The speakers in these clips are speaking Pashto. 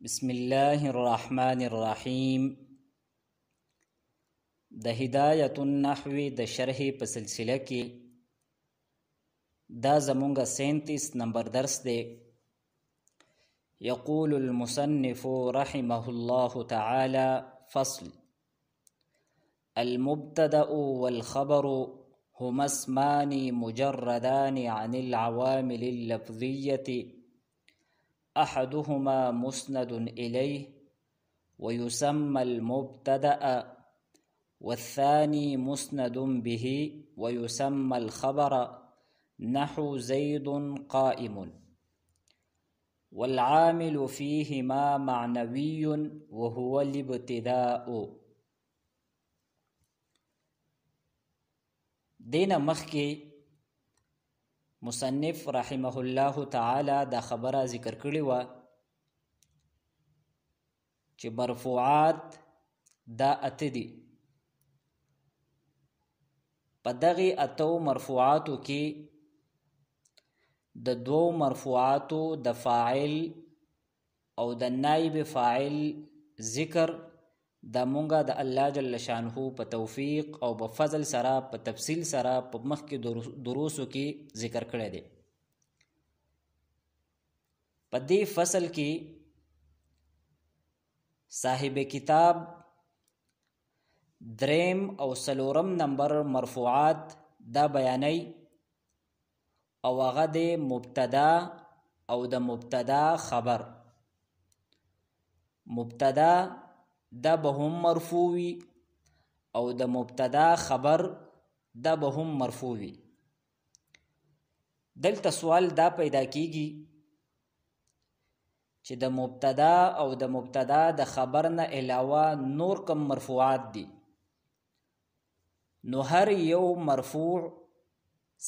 بسم الله الرحمن الرحیم. د هدایت النحو د شرح په سلسله کې دا زمونږ 37 نمبر درس دی. یقول المصنف رحمه الله تعالى: فصل: المبتدأ والخبر هما اسمان مجردان عن العوامل اللفظية، أحدهما مسند إليه ويسمى المبتدأ، والثاني مسند به ويسمى الخبر، نحو زيد قائم. والعامل فيهما معنوي وهو الابتداء. دین مخکې مصنف رحمه الله تعالی دا خبره ذکر کړې وه چې مرفوعات دا اته دي. په دغې اتو مرفوعاتو کې د دوو مرفوعاتو د فاعل او د نائب فاعل ذکر دا مونږه د الله جل شانه په توفیق او په فضل سره په تفصیل سره په مخکې دروسو کې ذکر کړی دی. په دې فصل کې صاحب کتاب 3 او 4 نمبر مرفوعات دا بیانوي او هغه د مبتدا او د مبتدا خبر. مبتدا دا به هم مرفوع وي او د مبتدا خبر دا به هم مرفوع وي. دلته سوال دا پیدا کیږي چې د مبتدا او د مبتدا د خبر نه علاوه نور کم مرفوعات دي. نو هر یو مرفوع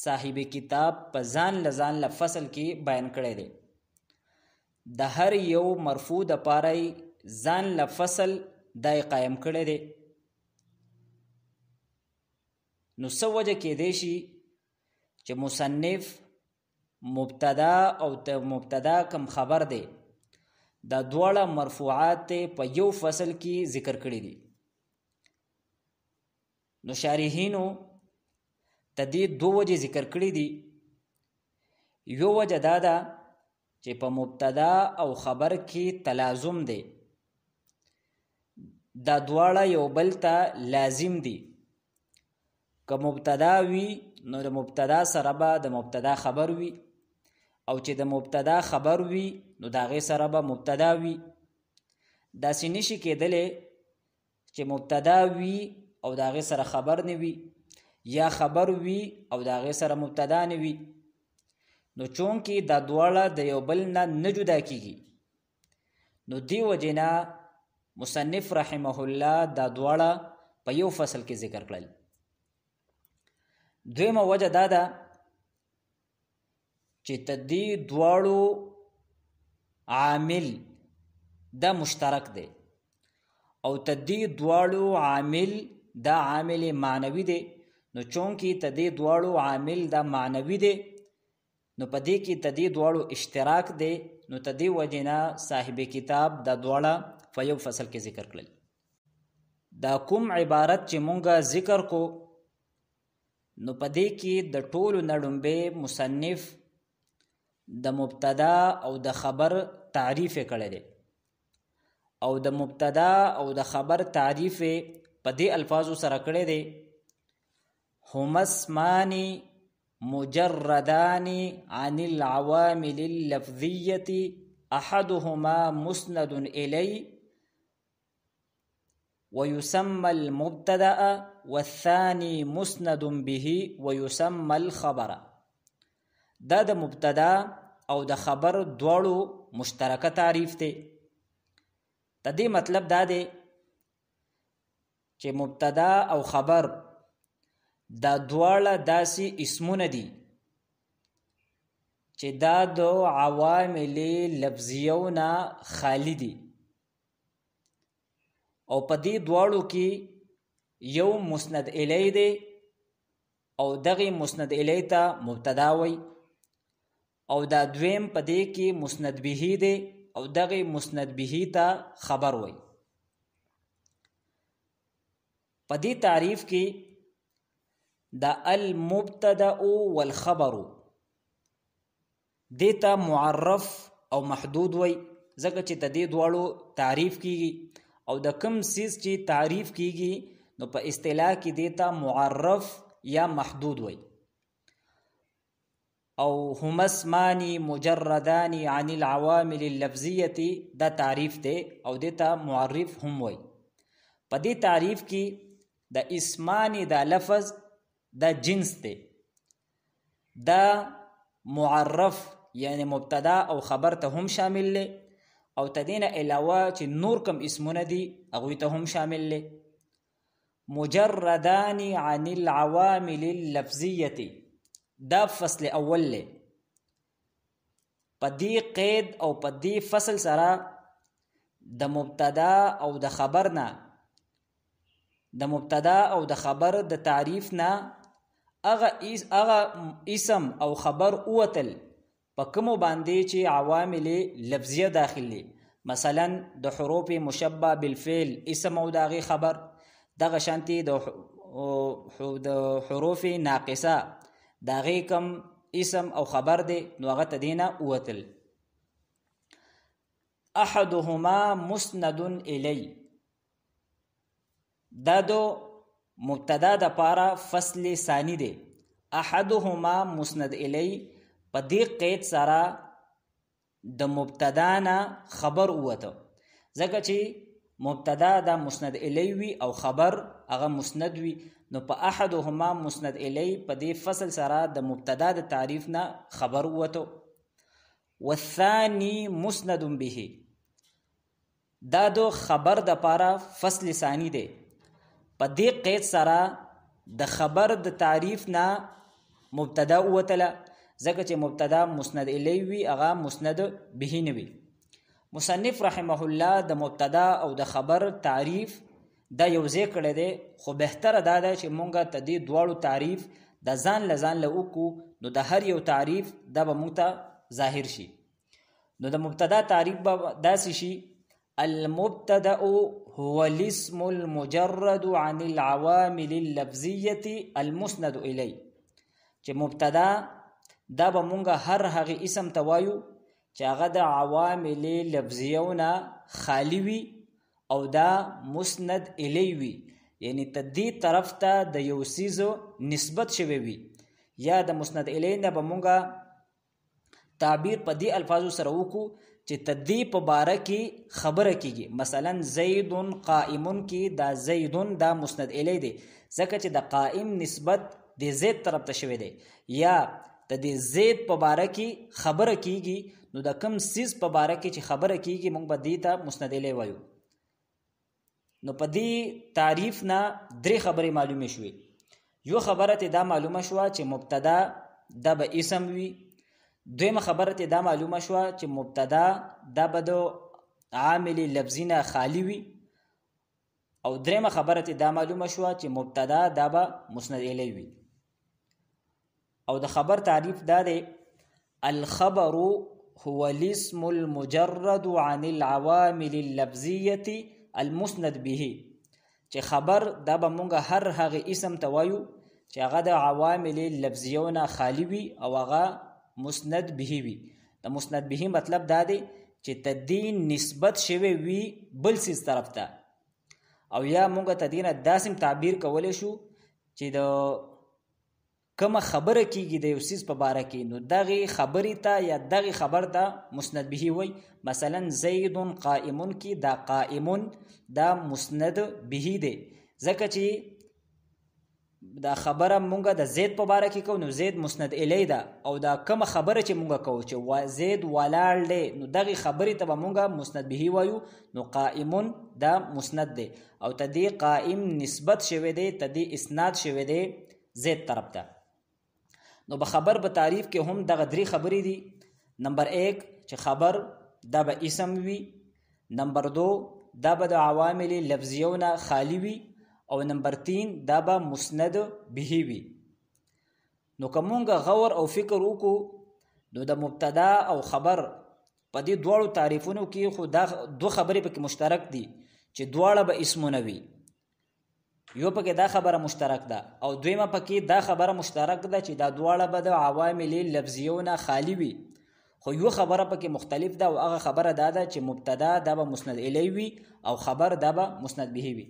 صاحب کتاب په ځان لزان له فصل کې بیان کړی دی. د هر یو مرفوع د پاره ځان له فصل دای قائم کړی دی. نو څه وجه کېدی شي چې مصنف مبتدا او مبتدا کم خبر دی دا دواړه مرفوعات په یو فصل کې ذکر کړی دي. نو شارحینو تدې دو وجه ذکر کړی دي. یو وجه دا ده چې په مبتدا او خبر کې تلازم دی. دا دواړه یو بل ته لازم دي. که مبتدا وي نو د مبتدا سره به د مبتدا خبر وي، او چې د مبتدا خبر وي نو د هغې سره به مبتدا وي. داسې نشي کېدلی چې مبتدا وي او د هغې سره خبر نه وي، یا خبر وي او د هغې سره مبتدا نه وي. نو چونکې دا دواړه د یو بل نه جدا کېږي، نو دې وجې نه مصنف رحمه الله دا دواړه په یو فصل کې ذکر کړل. دویمه وجه دا ده چې تدې دواړو عامل دا مشترک دی، او تدې دواړو عامل دا عامل معنوي دی. نو چونکې تدې دواړو عامل دا معنوي دی، نو په دې کې تدې دواړو اشتراک دی. نو تدې وجې نه صاحب کتاب دا دواړه په یو فصل کې ذکر کړل. دا کوم عبارت چې مونږه ذکر کو نو په دې کې د ټولو نه لومبی مصنف د مبتدا او د خبر تعریف کړی دی، او د مبتدا او د خبر تعریف په دې الفاظو سره کړی دی: هما اسمان مجردان عن العوامل اللفظية، أحدهما مسند إليه ويسمى المبتدأ، والثاني مسند به ويسمى الخبر. دا د مبتدا او د خبر دواړو مشترکه تعریف دی. د دې مطلب دا دی چې مبتدا او خبر دا دواړه داسې اسمونه دي چې دا د عوامل لفظیو نه خالی دي، او په دې دواړو کې یو مسند الی دی، او دغه مسند الی ته مبتدا وی، او دا دویم په دې کې مسند به دی او دغه مسند به ته خبر وای. په دې تعریف کې د المبتدا والخبر دیتا معرف او محدود وای، ځکه چې د دې دواړو تعریف کیږي او د کم سیز چې تعریف کیږي نو په اصطلاح کې دیتا معرف یا محدود وای. او هما اسمان مجردان عن العوامل اللفظیه دا تعریف دی او دیتا معرف هم وای. په دې تعریف کې د اسمان دا لفظ دا جنس دی، دا معرف یعنی مبتدا او خبر ته هم شامل له او تدین علاوه چې نور کم اسمونه دي هغه ته هم شامل له. مجردان عن العوامل اللفظیه دا فصل اول له. په دې قید او په دې فصل سره د مبتدا او د خبر نه د مبتدا او د خبر د تعریف نه اغه اسم او خبر اوتل په کوم باندې چې عوامل لفظیه داخلي، مثلا د حروف مشبہ بالفعل اسم او داغي خبر، دغه شانتي د حروف ناقصه داغي کم اسم او خبر دی نو هغه تدینا اوتل. احدهما مسند الی دا دو مبتدا د پارا فصل ثانی دی. احدهما مسند الی په دې قید سره د مبتدا نه خبر اوته، ځکه چې مبتدا دا مسند الی وی او خبر هغه مسند وی، نو په احدهما مسند الی په دې فصل سره د مبتدا د تعریف نه خبر اوته. والثانی مسند به دا دو خبر د پارا فصل ثانی دی. په دې قید سره د خبر د تعریف نه مبتدا اوتله، ځکه چې مبتدا مسند الی وی هغه مسند به نه وی. مصنف رحمه الله د مبتدا او د خبر تعریف دا یو ځای کړی دی، خو بهتره دا ده چې مونږه ته دې دواړو تعریف د ځان له وکړو، نو د هر یو تعریف دا به مونږ ته ظاهر شي. نو د مبتدا تعریف به داسې شي: المبتدا هو الاسم المجرد عن العوامل اللفظیه المسند الی. چې مبتدا دا به مونږه هر هغه اسم ته وایو چې هغه د عوامل لفظیونه خالی وي او دا مسند الی وي، یعنی تدې طرف ته د یو سیزو نسبت شوی وي. یا د مسند الی نه به مونږه تعبیر په دې الفاظو سره وکړو چې تدې په باره کې خبره کیږي. مثلا زید قائم کې دا زیدون دا مسند الی دی، ځکه چې د قائم نسبت د زید طرف ته شوی دی. یا د دې زید په باره کې خبره کیږي، نو د کم سیز په باره کې چې خبره کیږي مونږ به دې ته مسند الی وایو. نو په دې تعریف نه درې خبرې معلومه شوې. یو خبره ته دا معلومه شوه چې مبتدا دا به اسم وي. دویمه خبره ته دا معلومه شوه چې مبتدا دا به د عامل لفظی نه خالی وي. او دریمه خبره ته دا معلومه شوه چې مبتدا دا به مسند الی وي. او د خبر تعریف دا دی: الخبر هو الاسم المجرد عن العوامل اللفظیه المسند به. چې خبر دا به مونږه هر هغه اسم ته وایو چې هغه د عوامل لفظیونه خالی وي او هغه مسند به وي. د مسند به مطلب دا دی چې تدین نسبت شوی وي بل سیز طرف ته. او یا مونږه تدین داسم تعبیر کولی شو چې د کومه خبره کیږي د یو سیز په باره کې، نو دغه خبرې ته یا دغه خبر ته مسند به وي. مثلا زید قائم کې دا قائم دا مسند به دی، ځکه چې دا خبره مونږه د زید په باره کې کو، نو زید مسند الی ده. او دا کومه خبره چې مونږه کو چې زید ولاړ دی، نو دغه خبرې ته به مونږه مسند به وایو. نو قائم دا مسند دی او تدې قائم نسبت شوی دی، تدې اسناد شوی دی زید طرف ته. نو به خبر به تعریف کې هم دغه درې خبرې دي. نمبر 1 چې خبر دا به اسم وي. نمبر 2 دا به د عوامل لفظیونه خالی وي. او نمبر 3 دا به مسند به وي. نو کومه غور او فکر وکړو نو د مبتدا او خبر په دې دواړو تعریفونو کې خو دا دو خبرې پکې مشترک دي چې دواړه به اسمونه وي. یو پکې دا خبره مشترک ده او دویمه پکې دا خبره مشترک ده چې دا دواړه به د عوامل لفظیو نه خالی وي. خو یو خبره پکې مختلف ده او هغه خبره دا ده چې مبتدا دا به مسند الیه وي او خبر دا به مسند به وي.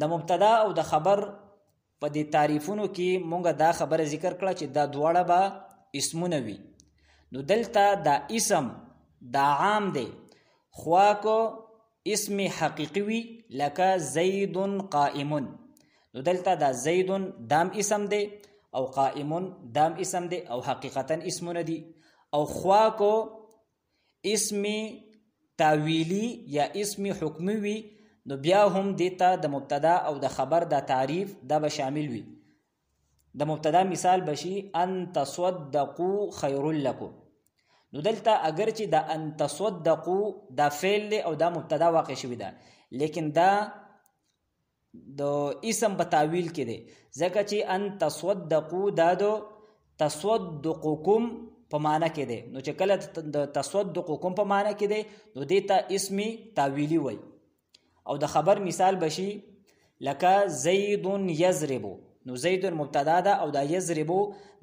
د مبتدا او د خبر په دې تعریفونو کې مونږ دا خبره ذکر کړه چې دا دواړه به اسمونه وي. نو دلته دا اسم دا عام دی، خوا کو اسم حقیقی وی لکه زید قائمون، نو دلته دا زید دام اسم دی او قائمون دام اسم دی او حقیقتا اسمونه دی. او خوا کو اسم تاویلی یا اسم حکمی وی نو بیا هم دیتا د مبتدا او د خبر دا تعریف دا به شامل وي. د مبتدا مثال بشي ان تصدقوا خیر لكم. نو دلته اگر چې دا ان تصدقوا دا فعل او دا مبتدا واقع شوی ده، لیکن دا د اسم په تعویل کې دی ځکه چې ان تصدقوا دا د تصدقکم په معنا کې دی. نو چې کله د تصدقکم په معنا کې دی نو دیتا اسم تعویلی وای. او د خبر مثال بشي لکه زید یضرب، نو زید مبتدا ده او دا یضربو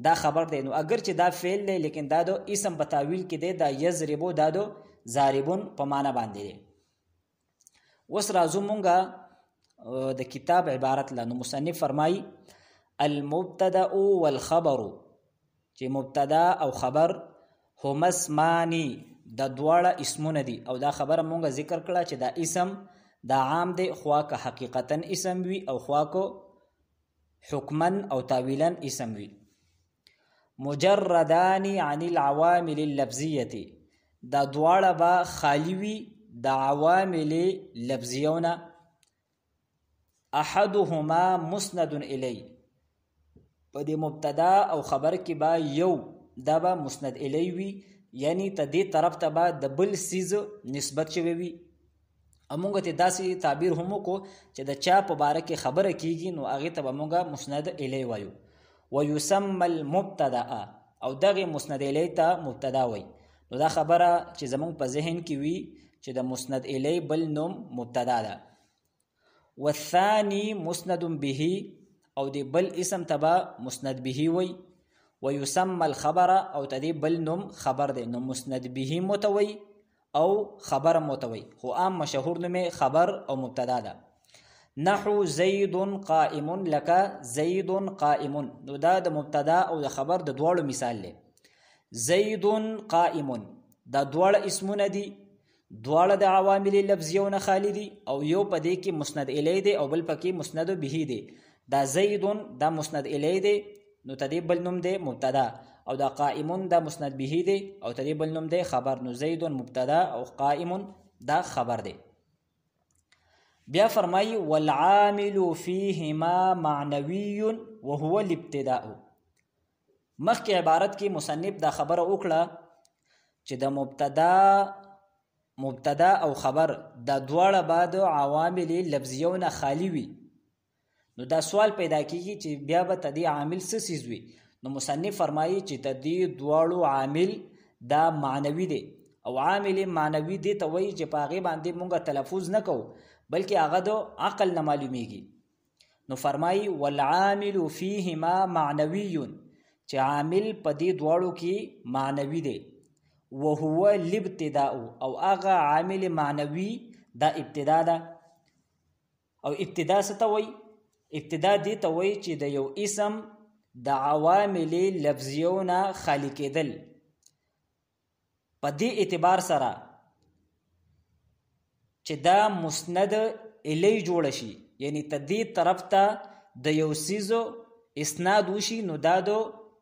دا خبر دی. نو اگر چې دا فعل دی لیکن دا دو اسم په تعویل کې دی، دا یضربو دا دو ضاربون په معنا باندې دی. اوس راځو مونږه د کتاب عبارت لا. نو مصنف فرمای المبتدا والخبر، چې مبتدا او خبر هما اسمانی د دواړه اسمونه دي. او دا خبره مونږه ذکر کړه چې دا اسم دا عام دی، خوا که حقیقتا اسم وی او خوا کو حکمن او تاویلا اسم وی. مجردان عن العوامل اللفظیه، دا دواړه با خالی وی د عوامل لفظیونه. احدهما مسند الی، په دې مبتدا او خبر کې با یو دا با مسند الی وی، یعنی ته دې طرف ته با د بل سیز نسبت شوی وی. امونږ ته داسې تعبیر هم وکړو چې د چا په باره کې خبره کیږي نو هغې ته به مونږ مسند الی وایو. ویسمى المبتدا، او دغه مسند الی ته مبتدا وای. نو دا خبره چې زمونږ په ذهن کې وي چې د مسند الی بل نوم مبتدا ده. والثاني مسند به، او دی بل اسم تبا مسند به وای. ویسمى الخبر، او تدی بل نوم خبر دی. نو مسند به متوي او خبر متوي، خو عام مشهور نوم خبر او مبتدا ده. نحو زید قائم لك زید قائم، نو دا د مبتدا او د خبر د دواړو مثال دی. زید قائم دا دواړه اسمونه دي، دواړه د عوامل لفظیو نه خالی دي او یو په دې کې مسند الی دی او بل پکې مسند به دی. دا زید دا مسند الی دی نو تدی بل نوم دی مبتدا، او دا قائمون دا مسند به دی او تدی بل نوم دی خبر. نو زید مبتدا او قائمون دا خبر دی. بیا فرمای والعامل فیهما معنوی وهو الابتداء. مخکې عبارت کې مصنف دا خبره وکړه چې د مبتدا او خبر دا دواړه بعد عوامل لفظیو نه خالی وي. نو دا سوال پیدا کیږي چې بیا به تدی عامل څه سیز وي. نو مصنف فرمایي چې تدی دواړو عامل دا معنوي دی، او عامل معنوي دی ته وایي چې په هغې باندې مونږ تلفظ نه کوو بلکې هغه د عقل نه معلومیږي. نو فرمایي والعامل فیهما معنوی، چې عامل په دې دواړو کې معنوي دی. وهو الابتداء، او هغه عامل معنوي دا ابتدا ده. او ابتدا څه ته وایي؟ ابتدا دی ته وایي چې د یو اسم د عوامل لفظیو نه خالی کېدل. په دې اعتبار سره چې دا مسند الی جوړ شي، یعنی ته دې طرف ته د یو سیزو اسناد وشي، نو دا د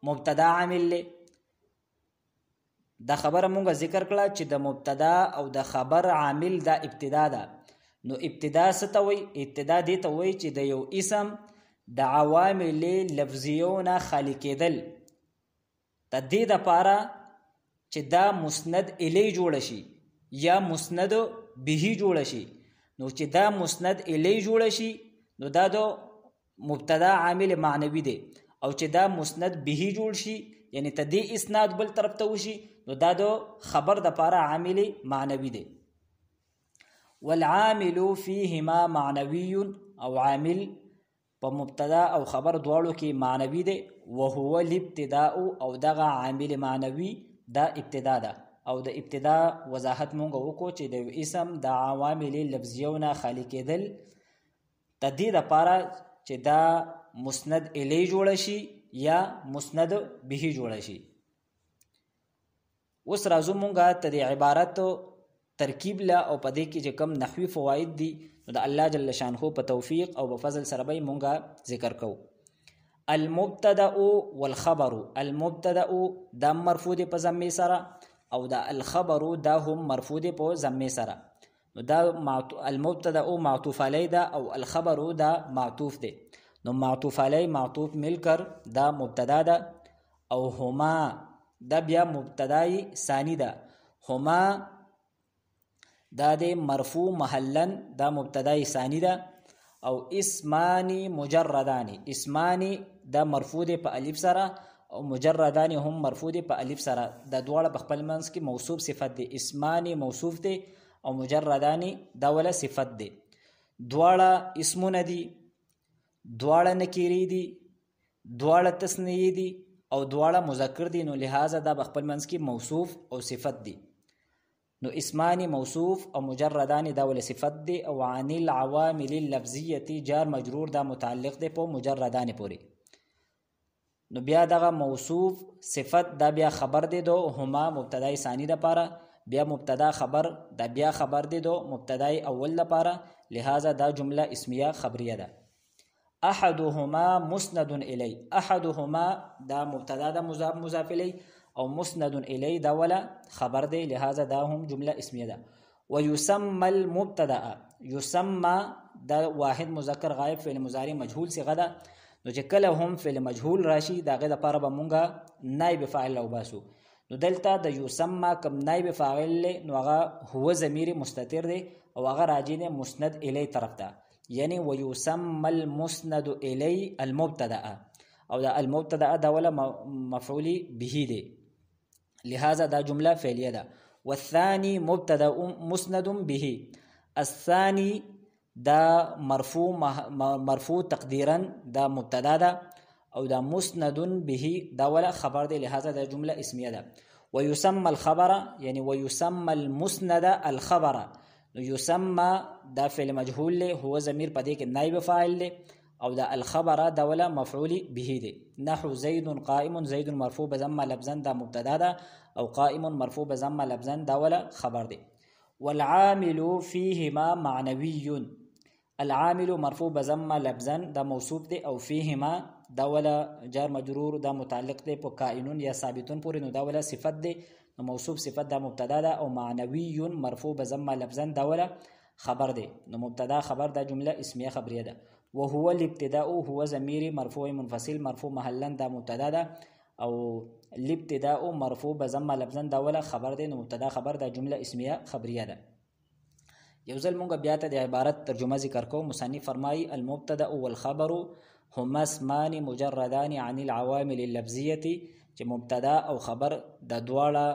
مبتدا عامل دی. دا خبره مونږه ذکر کړه چې د مبتدا او د خبر عامل دا ابتدا ده. نو ابتدا څه ته وایي؟ ابتدا دې ته وایي چې د یو اسم د عوامل لفظیو نه خالی کېدل د دې دپاره چې دا مسند الی جوړ شي یا مسند به جوړ شي. نو چې دا مسند الی جوړ شي نو دا د مبتدا عامل معنوي دی، او چې دا مسند به جوړ شي یعنی ته دې اسناد بل طرف ته وشي نو دا د خبر د پاره عامل معنوي دی. والعامل فيهما معنوي او عامل په مبتدا او خبر دواړو کې معنوي دی. وهو الابتداء او دغه عامل معنوي دا ابتدا ده. او د ابتدا وضاحت مونږ وکړو چې د اسم د عوامل لفظیو نه خالی کېدل تدې لپاره چې دا مسند الی جوړ شي یا مسند به جوړ شي. اوس راځو مونږه ته د عبارت ترکیب لا او پدې کې چې کم نحوی فواید دي نو د الله جل شانه په توفیق او په فضل سره به مونږه ذکر کوو. المبتدا والخبر. المبتدا دا مرفوع په ضمه سره او دا الخبر دا هم مرفوع په ضمه سره. نو دا المبتدا معطوف علی دا او الخبر دا معطوف دی. نو معطوف علی معطوف ملکر دا مبتدا ده او هما دا بیا مبتدای ثانی ده. هما دا د مرفوع محلن دا مبتدای ثانی ده. او اسمانی مجردانی. اسمانی دا مرفوع دی په الف سره او مجردانی هم مرفوع دی په الف سره. دا دواړه په خپل منځ کې موصوف صفت دی. اسمانی موصوف دی او مجردانی دا ولا صفت دی. دواړه اسمونه دي، دواړه نکیری دي، دواړه تثنیه دي او دواړه مذکر دي. نو لہذا دا په خپل منځ کې موصوف او صفت دي. نو اسمانی موصوف او مجردانی دا ول صفت دی. او عن العوامل اللفظیه جار مجرور دا متعلق دی په مجردانی پوری. نو بیا دغه موصوف صفت دا بیا خبر دی دو هما مبتدای ثانی د پاره. بیا مبتدا خبر دا بیا خبر دی دو مبتدای اول د پاره. لہذا دا جمله اسمیه خبریه ده. احدهما مسند الی. احدهما دا مبتدا دا مضاف الی او مسند الی دا ولا خبر دی. لہذا دا هم جمله اسمیه ده. ويسمى المبتدا. يسمى دا واحد مذکر غائب فعل مضارع مجهول صيغه ده. نو چې کله هم فعل مجهول راشي داغه د پاره به مونږه نائب فاعل او باسو. نو دلته د یسمى کم نائب فاعل له نو هغه هو ضمیر مستتر دی او هغه راجی دی مسند الی طرف ته. یعنی ويسمى المسند الی المبتدا او دا المبتدا دا ولا مفعول به دی. لہذا دا جمله فعلیه ده. والثاني مبتدا مسند به. الثاني دا مرفوع تقدیرا دا مبتدا ده او دا مسند به دا ولا خبر دی. لہذا دا جمله اسمیه ده. ويسمى الخبر یعنی ويسمى المسند الخبر. نو يسمى دا فعل مجهول له هو ضمیر پدې کې نائب فاعل له او دا الخبر دا ولا مفعول به دی. نحو زید قائم. زید مرفوع بضمه لفظا دا مبتدا ده او قائم مرفوع بضمه لفظا دا ولا خبر دی. والعامل فيهما معنوي. العامل مرفوع بضمه لفظا دا موصوف دی او فيهما دا ولا جار مجرور دا متعلق دی په کائنون یا ثابتون پورې. نو دا ولا صفت دی. نو موصوف صفت دا مبتدا ده او معنوي مرفوع بضمه لفظا دا ولا خبر دی. نو مبتدا خبر دا جمله اسمیه خبریه ده. وهو الابتداء هو ضمیر مرفوع منفصل مرفوع محلا دا مبتدا ده او الابتداء مرفوع بضمه لفظا دا ولا خبر دی. نو مبتدا خبر دا جمله اسمیه خبریه ده. یو ځل مونږ بیا ته د عبارت ترجمه ذکر کوو. مصنف فرمایي المبتدا والخبر هما اسمان مجردان عن العوامل اللفظیه. چې مبتدا او خبر د دواړه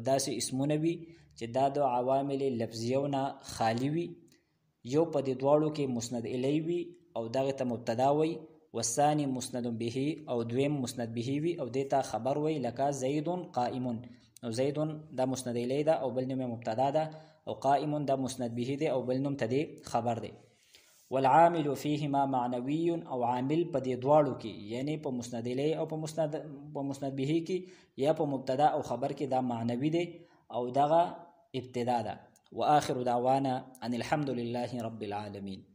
داسې اسمونه وي چې دا د عوامل لفظیو نه خالی وي. یو په دې دواړو کې مسند الی وي او دغه ته مبتدا وي. والثاني مسند به او دویم مسند به وي او دیتا خبر وي. لکه زید قائم. او زید دا مسند الی ده او بل نوم مبتدا ده او قائم دا مسند به ده او بل نوم ته دی خبر دی. والعامل فيهما معنوي او عامل په دې دواړو کې یعنی په مسند الی او په مسند به کې یا په مبتدا او خبر کې دا معنوي دی او دغه ابتدا ده. واخر دعوانا ان الحمد لله رب العالمين.